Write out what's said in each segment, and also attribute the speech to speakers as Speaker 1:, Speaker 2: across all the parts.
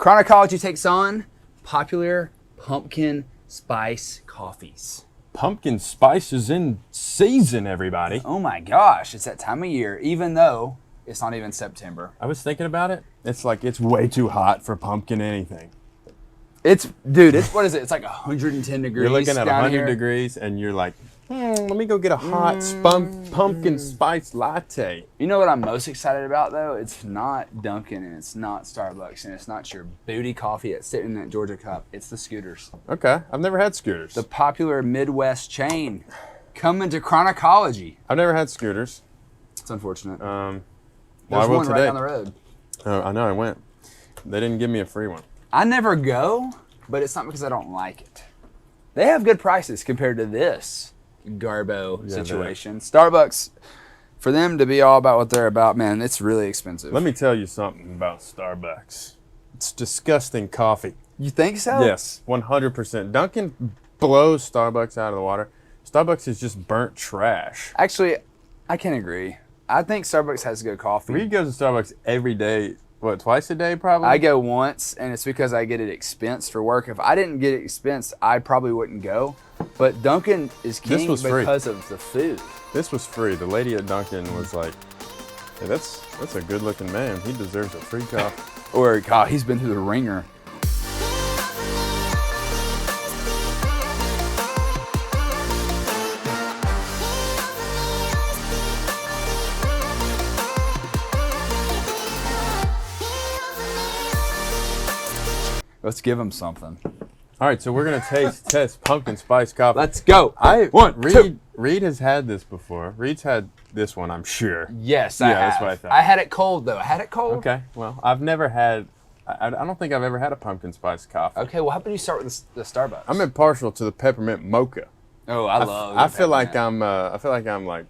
Speaker 1: Chronicology takes on popular pumpkin spice coffees.
Speaker 2: Pumpkin spice is in season, everybody.
Speaker 1: Oh my gosh, it's that time of year, even though it's not even September.
Speaker 2: I was thinking about it. It's like it's way too hot for pumpkin anything.
Speaker 1: Dude, what is it? It's like 110 degrees.
Speaker 2: You're looking at 100
Speaker 1: here.
Speaker 2: degrees and you're like, let me go get a hot pumpkin spice latte.
Speaker 1: You know what I'm most excited about, though? It's not Dunkin' and it's not Starbucks and it's not your booty coffee that's sitting in that Georgia cup. It's the Scooters.
Speaker 2: Okay, I've never had Scooters.
Speaker 1: The popular Midwest chain coming to Chronicology.
Speaker 2: I've never had Scooters.
Speaker 1: It's unfortunate.
Speaker 2: Well,
Speaker 1: There's
Speaker 2: I will
Speaker 1: one
Speaker 2: today.
Speaker 1: right down the road.
Speaker 2: Oh, I know, I went. They didn't give me a free one.
Speaker 1: I never go, but it's not because I don't like it. They have good prices compared to this Garbo situation. Starbucks, for them to be all about what they're about, man, it's really expensive.
Speaker 2: Let me tell you something about Starbucks. It's disgusting coffee.
Speaker 1: You think so?
Speaker 2: Yes, 100%. Dunkin' blows Starbucks out of the water. Starbucks is just burnt trash.
Speaker 1: Actually, I can agree. I think Starbucks has good coffee.
Speaker 2: Reed goes to Starbucks every day. What, twice a day probably?
Speaker 1: I go once, and it's because I get it expensed for work. If I didn't get it expensed, I probably wouldn't go. But Dunkin' is king because of the food.
Speaker 2: This was free. The lady at Dunkin' was like, hey, that's a good-looking man. He deserves a free coffee.
Speaker 1: Or, God, he's been through the ringer. Let's give him something.
Speaker 2: All right, so we're gonna test pumpkin spice coffee.
Speaker 1: Let's go.
Speaker 2: Reed has had this before. Reed's had this one, I'm sure.
Speaker 1: Yes, I have.
Speaker 2: That's what I thought.
Speaker 1: I had it cold, though. I had it cold.
Speaker 2: Okay, well, I've never had. I don't think I've ever had a pumpkin spice coffee.
Speaker 1: Okay, well, how about you start with the Starbucks?
Speaker 2: I'm impartial to the peppermint mocha.
Speaker 1: Oh, I love.
Speaker 2: I feel like I'm like,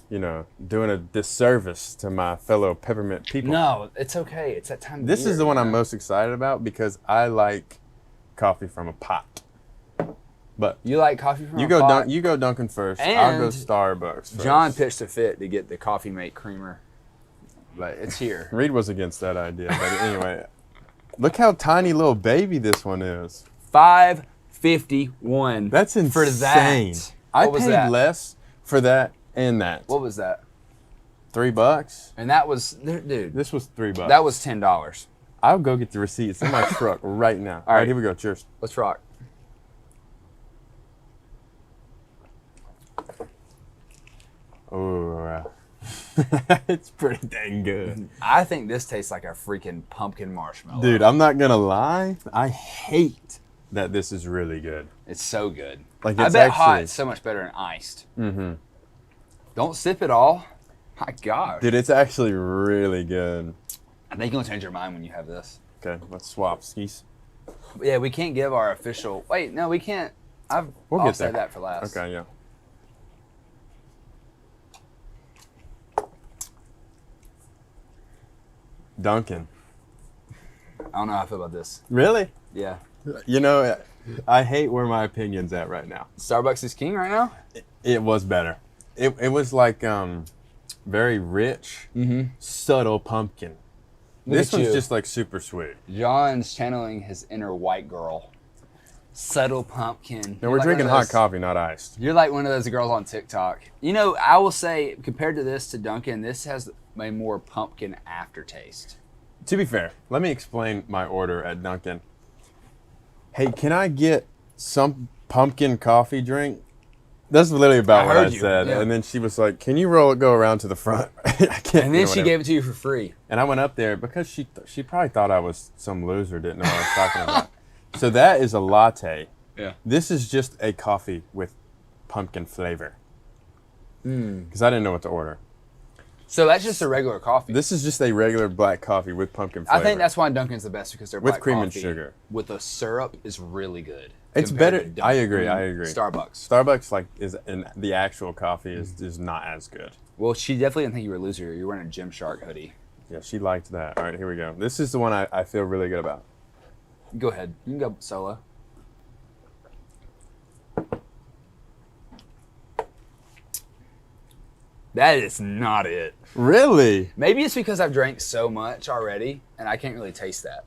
Speaker 2: you know, doing a disservice to my fellow peppermint people.
Speaker 1: No, it's okay. It's that time of
Speaker 2: This
Speaker 1: year,
Speaker 2: is the one I'm most excited about because I like coffee from a pot. But
Speaker 1: you like coffee from a pot?
Speaker 2: You go Dunkin' first.
Speaker 1: And
Speaker 2: I'll go Starbucks first.
Speaker 1: John pitched a fit to get the Coffee Mate creamer, but it's here.
Speaker 2: Reed was against that idea, but anyway, look how tiny little baby this one is.
Speaker 1: $5.51.
Speaker 2: That's insane.
Speaker 1: For that.
Speaker 2: I paid less for that and that.
Speaker 1: What was that?
Speaker 2: $3.
Speaker 1: And that was, dude.
Speaker 2: This was $3.
Speaker 1: That was $10.
Speaker 2: I'll go get the receipt. It's in my truck right now. All right, here we go. Cheers.
Speaker 1: Let's rock.
Speaker 2: Oh, it's pretty dang good.
Speaker 1: I think this tastes like a freaking pumpkin marshmallow.
Speaker 2: Dude, I'm not gonna lie. I hate that this is really good.
Speaker 1: It's so good.
Speaker 2: Like,
Speaker 1: I
Speaker 2: it's
Speaker 1: bet
Speaker 2: actually,
Speaker 1: hot is so much better than iced. Mm-hmm. Don't sip it all. My gosh.
Speaker 2: Dude, it's actually really good.
Speaker 1: I think you'll change your mind when you have this.
Speaker 2: Okay, let's swap skis.
Speaker 1: Yeah, we can't give our official. Wait, no, we can't. I'll say that for last.
Speaker 2: Okay, yeah. Dunkin'.
Speaker 1: I don't know how I feel about this.
Speaker 2: Really?
Speaker 1: Yeah.
Speaker 2: You know, I hate where my opinion's at right now.
Speaker 1: Starbucks is king right now?
Speaker 2: It was better. It was like very rich, subtle pumpkin. This one's just like super sweet.
Speaker 1: John's channeling his inner white girl. Subtle pumpkin.
Speaker 2: And we're drinking hot coffee, not iced.
Speaker 1: You're like one of those girls on TikTok. You know, I will say, compared to this to Dunkin', this has a more pumpkin aftertaste.
Speaker 2: To be fair, let me explain my order at Dunkin'. Hey, can I get some pumpkin coffee drink? That's literally about what I said. Yeah. And then she was like, can you go around to the front? I can't.
Speaker 1: And then she gave it to you for free.
Speaker 2: And I went up there because she probably thought I was some loser, didn't know what I was talking about. So that is a latte.
Speaker 1: Yeah.
Speaker 2: This is just a coffee with pumpkin flavor. Because I didn't know what to order.
Speaker 1: So that's just a regular coffee.
Speaker 2: This is just a regular black coffee with pumpkin flavor.
Speaker 1: I think that's why Dunkin's the best, because they're black
Speaker 2: with cream
Speaker 1: coffee
Speaker 2: and sugar.
Speaker 1: With the syrup is really good.
Speaker 2: It's better. I agree.
Speaker 1: Starbucks
Speaker 2: like the actual coffee is not as good.
Speaker 1: Well, she definitely didn't think you were a loser. You're wearing a Gymshark hoodie.
Speaker 2: Yeah, she liked that. All right, here we go. This is the one I feel really good about.
Speaker 1: Go ahead. You can go solo. That is not it.
Speaker 2: Really?
Speaker 1: Maybe it's because I've drank so much already, and I can't really taste that.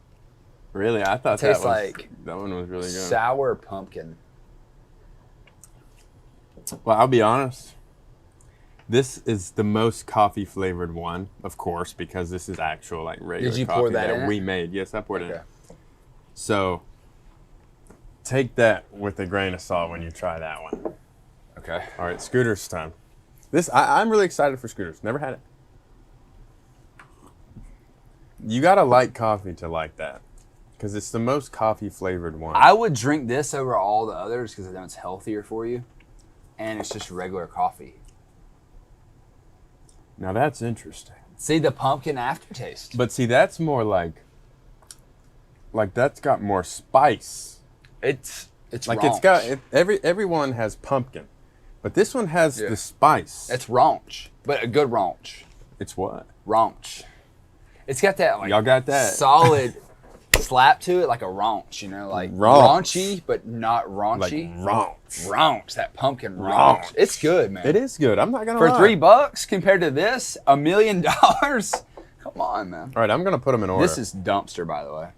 Speaker 2: Really? I thought
Speaker 1: Tastes like
Speaker 2: that one was really good.
Speaker 1: sour pumpkin.
Speaker 2: Well, I'll be honest. This is the most coffee flavored one, of course, because this is actual like regular
Speaker 1: Did you
Speaker 2: coffee
Speaker 1: pour that in
Speaker 2: we
Speaker 1: it?
Speaker 2: made. Yes, I poured it in. So take that with a grain of salt when you try that one.
Speaker 1: Okay.
Speaker 2: All right, Scooter's time. I'm really excited for Scooters. Never had it. You gotta like coffee to like that, because it's the most coffee flavored one.
Speaker 1: I would drink this over all the others because I know it's healthier for you, and it's just regular coffee.
Speaker 2: Now that's interesting.
Speaker 1: See the pumpkin aftertaste.
Speaker 2: But see, that's more like that's got more spice.
Speaker 1: It's
Speaker 2: Like
Speaker 1: raunch.
Speaker 2: it's got everyone has pumpkin, but this one has the spice.
Speaker 1: It's raunch, but a good raunch.
Speaker 2: It's what?
Speaker 1: Raunch. It's got that like
Speaker 2: Y'all got that
Speaker 1: solid slap to it, like a raunch. You know, like raunchy, but not raunchy.
Speaker 2: Like raunch.
Speaker 1: Raunch. That pumpkin raunch. It's good, man.
Speaker 2: It is good. I'm not gonna
Speaker 1: For
Speaker 2: lie.
Speaker 1: $3 compared to this, $1 million. Come on, man.
Speaker 2: All right, I'm gonna put them in order.
Speaker 1: This is dumpster, by the way.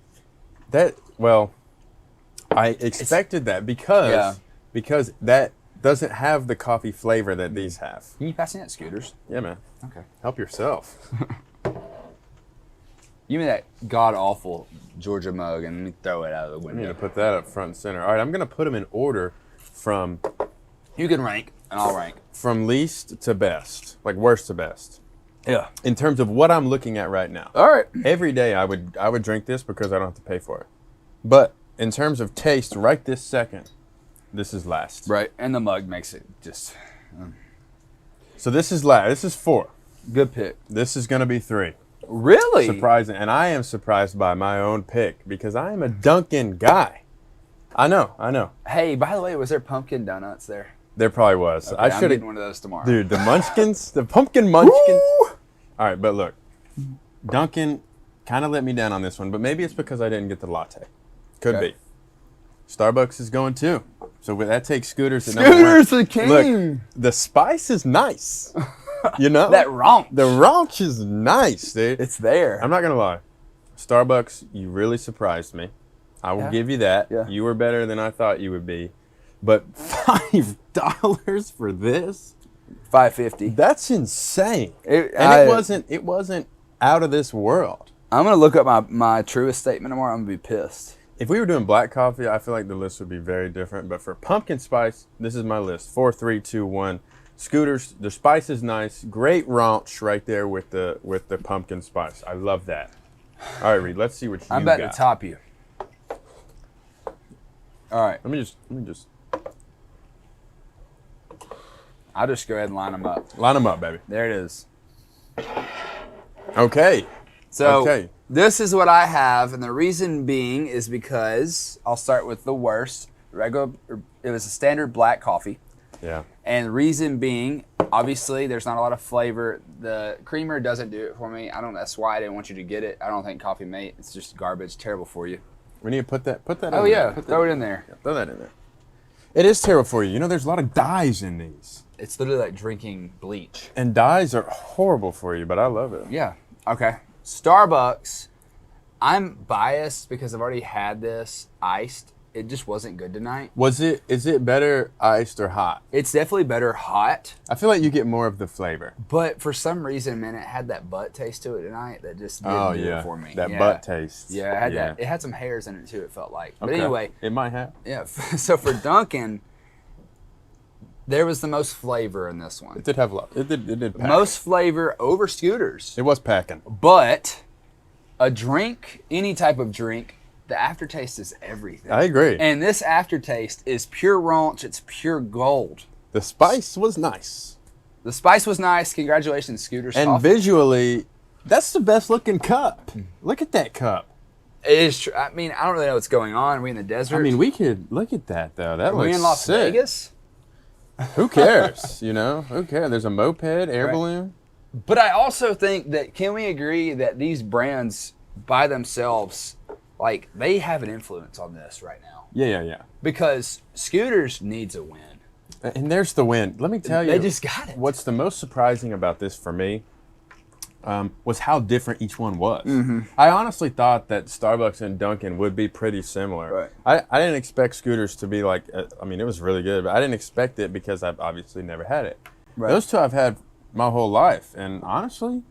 Speaker 2: I expected that because that doesn't have the coffee flavor that these have.
Speaker 1: Can you pass me that, Scooters?
Speaker 2: Yeah, man.
Speaker 1: Okay.
Speaker 2: Help yourself.
Speaker 1: Give me that god awful Georgia mug and let me throw it out of the
Speaker 2: I need
Speaker 1: window.
Speaker 2: to put that up front and center. All right, I'm gonna put them in order from
Speaker 1: You can rank, and I'll rank.
Speaker 2: least to best, like worst to best.
Speaker 1: Yeah.
Speaker 2: In terms of what I'm looking at right now.
Speaker 1: All right.
Speaker 2: Every day I would drink this because I don't have to pay for it. But in terms of taste, right this second, this is last.
Speaker 1: Right, and the mug makes it just
Speaker 2: So this is last. This is 4.
Speaker 1: good pick.
Speaker 2: This is gonna be 3.
Speaker 1: Really?
Speaker 2: Surprising, and I am surprised by my own pick because I am a Dunkin' guy. I know.
Speaker 1: Hey, by the way, was there pumpkin donuts there?
Speaker 2: There probably was.
Speaker 1: Okay,
Speaker 2: I
Speaker 1: I'm
Speaker 2: should
Speaker 1: getting
Speaker 2: have,
Speaker 1: one of those tomorrow.
Speaker 2: dude. The Munchkins, the pumpkin Munchkins. All right, but look, Dunkin' kind of let me down on this one, but maybe it's because I didn't get the latte. Could
Speaker 1: Okay.
Speaker 2: be. Starbucks is going too, so that takes Scooters to
Speaker 1: Scooters
Speaker 2: number 1.
Speaker 1: the king.
Speaker 2: Look, the spice is nice. You know
Speaker 1: That raunch.
Speaker 2: The raunch is nice, dude.
Speaker 1: It's there.
Speaker 2: I'm not gonna lie. Starbucks, you really surprised me. I will give you that.
Speaker 1: Yeah.
Speaker 2: You were better than I thought you would be. But $5 for this?
Speaker 1: $5.50.
Speaker 2: That's insane.
Speaker 1: It
Speaker 2: wasn't out of this world.
Speaker 1: I'm gonna look up my truest statement tomorrow. I'm gonna be pissed.
Speaker 2: If we were doing black coffee, I feel like the list would be very different. But for pumpkin spice, this is my list. 4, 3, 2, 1. Scooters, the spice is nice. Great raunch right there with the pumpkin spice. I love that. All right, Reed, let's see what you
Speaker 1: I'm about
Speaker 2: got.
Speaker 1: to top you. All right,
Speaker 2: Let me just
Speaker 1: I'll just go ahead and line them up.
Speaker 2: line them up, baby.
Speaker 1: There it is.
Speaker 2: Okay.
Speaker 1: So
Speaker 2: Okay.
Speaker 1: this is what I have, and the reason being is because I'll start with the worst. It was a standard black coffee.
Speaker 2: Yeah.
Speaker 1: And the reason being, obviously, there's not a lot of flavor. The creamer doesn't do it for me. That's why I didn't want you to get it. I don't think Coffee Mate. It's just garbage, terrible for you.
Speaker 2: We need to put that
Speaker 1: Oh
Speaker 2: in
Speaker 1: yeah,
Speaker 2: there.
Speaker 1: throw it in there.
Speaker 2: Throw that in there. It is terrible for you. You know, there's a lot of dyes in these.
Speaker 1: It's literally like drinking bleach.
Speaker 2: And dyes are horrible for you, but I love it.
Speaker 1: Yeah. Okay. Starbucks. I'm biased because I've already had this iced. It just wasn't good tonight.
Speaker 2: Is it better iced or hot?
Speaker 1: It's definitely better hot.
Speaker 2: I feel like you get more of the flavor.
Speaker 1: But for some reason, man, it had that butt taste to it tonight that just didn't do it for me.
Speaker 2: That butt taste.
Speaker 1: Yeah, it had that. It had some hairs in it too, it felt like. But
Speaker 2: Okay.
Speaker 1: anyway,
Speaker 2: It might have.
Speaker 1: yeah. So for Dunkin', there was the most flavor in this one.
Speaker 2: It did have a lot. It did pack.
Speaker 1: Most flavor over Scooters.
Speaker 2: It was packing.
Speaker 1: But a drink, any type of drink, the aftertaste is everything.
Speaker 2: I agree.
Speaker 1: And this aftertaste is pure raunch. It's pure gold.
Speaker 2: The spice was nice.
Speaker 1: The spice was nice. Congratulations, Scooters.
Speaker 2: And
Speaker 1: Coffee.
Speaker 2: visually, that's the best looking cup. Look at that cup.
Speaker 1: It is true. I mean, I don't really know what's going on. Are we in the desert?
Speaker 2: I mean, we could look at that though. That
Speaker 1: Are we
Speaker 2: looks
Speaker 1: in Las
Speaker 2: sick.
Speaker 1: Vegas?
Speaker 2: Who cares? You know, who cares? There's a moped, air
Speaker 1: Right.
Speaker 2: balloon.
Speaker 1: But I also think that, can we agree that these brands by themselves, like, they have an influence on this right now?
Speaker 2: Yeah.
Speaker 1: Because Scooters needs a win.
Speaker 2: And there's the win. Let me tell you.
Speaker 1: They just got it.
Speaker 2: What's the most surprising about this for me was how different each one was.
Speaker 1: Mm-hmm.
Speaker 2: I honestly thought that Starbucks and Dunkin' would be pretty similar.
Speaker 1: Right.
Speaker 2: I didn't expect Scooters to be like, I mean, it was really good, but I didn't expect it because I've obviously never had it.
Speaker 1: Right.
Speaker 2: Those two I've had my whole life, and honestly,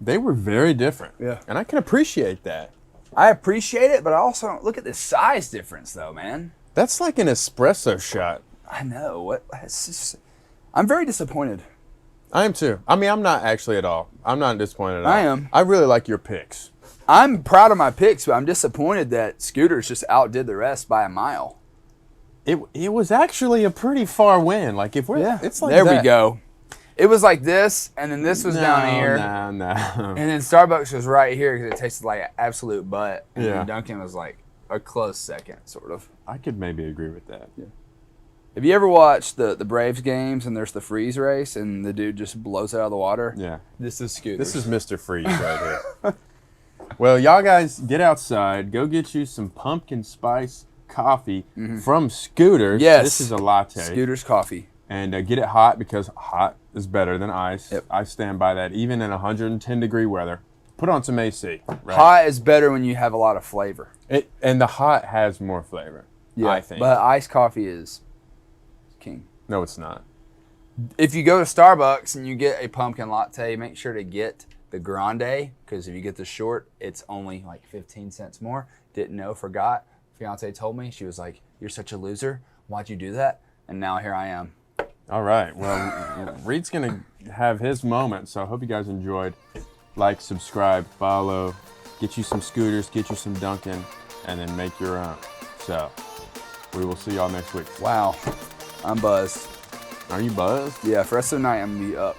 Speaker 2: they were very different.
Speaker 1: Yeah.
Speaker 2: And I can appreciate that.
Speaker 1: I appreciate it, but I also don't look at the size difference, though, man.
Speaker 2: That's like an espresso shot.
Speaker 1: I know. I'm very disappointed.
Speaker 2: I am too. I mean, I'm not actually at all. I'm not disappointed at all.
Speaker 1: I am.
Speaker 2: I really like your picks.
Speaker 1: I'm proud of my picks, but I'm disappointed that Scooters just outdid the rest by a mile.
Speaker 2: It was actually a pretty far win. Like if we're, it's like
Speaker 1: there
Speaker 2: that.
Speaker 1: we go. It was like this, and then this was down here.
Speaker 2: No.
Speaker 1: And then Starbucks was right here because it tasted like absolute butt. And then Dunkin' was like a close second, sort of.
Speaker 2: I could maybe agree with that.
Speaker 1: Yeah. Have you ever watched the Braves games and there's the freeze race and the dude just blows it out of the water?
Speaker 2: Yeah.
Speaker 1: This is Scooters.
Speaker 2: This is Mr. Freeze right here. Well, y'all guys, get outside. Go get you some pumpkin spice coffee from Scooters.
Speaker 1: Yes.
Speaker 2: This is a latte.
Speaker 1: Scooters coffee.
Speaker 2: And get it hot because hot is better than ice.
Speaker 1: Yep.
Speaker 2: I stand by that, even in 110-degree weather. Put on some AC. Right?
Speaker 1: Hot is better when you have a lot of flavor.
Speaker 2: And the hot has more flavor, I think.
Speaker 1: But iced coffee is king.
Speaker 2: No, it's not.
Speaker 1: If you go to Starbucks and you get a pumpkin latte, make sure to get the grande, because if you get the short, it's only like 15 cents more. Didn't know, forgot. Fiance told me. She was like, "You're such a loser. Why'd you do that?" And now here I am.
Speaker 2: All right. Well, Reed's going to have his moment, so I hope you guys enjoyed. Like, subscribe, follow, get you some Scooters, get you some Dunkin', and then make your own. So, we will see y'all next week.
Speaker 1: Wow. I'm buzzed.
Speaker 2: Are you buzzed?
Speaker 1: Yeah, for the rest of the night, I'm going to be up.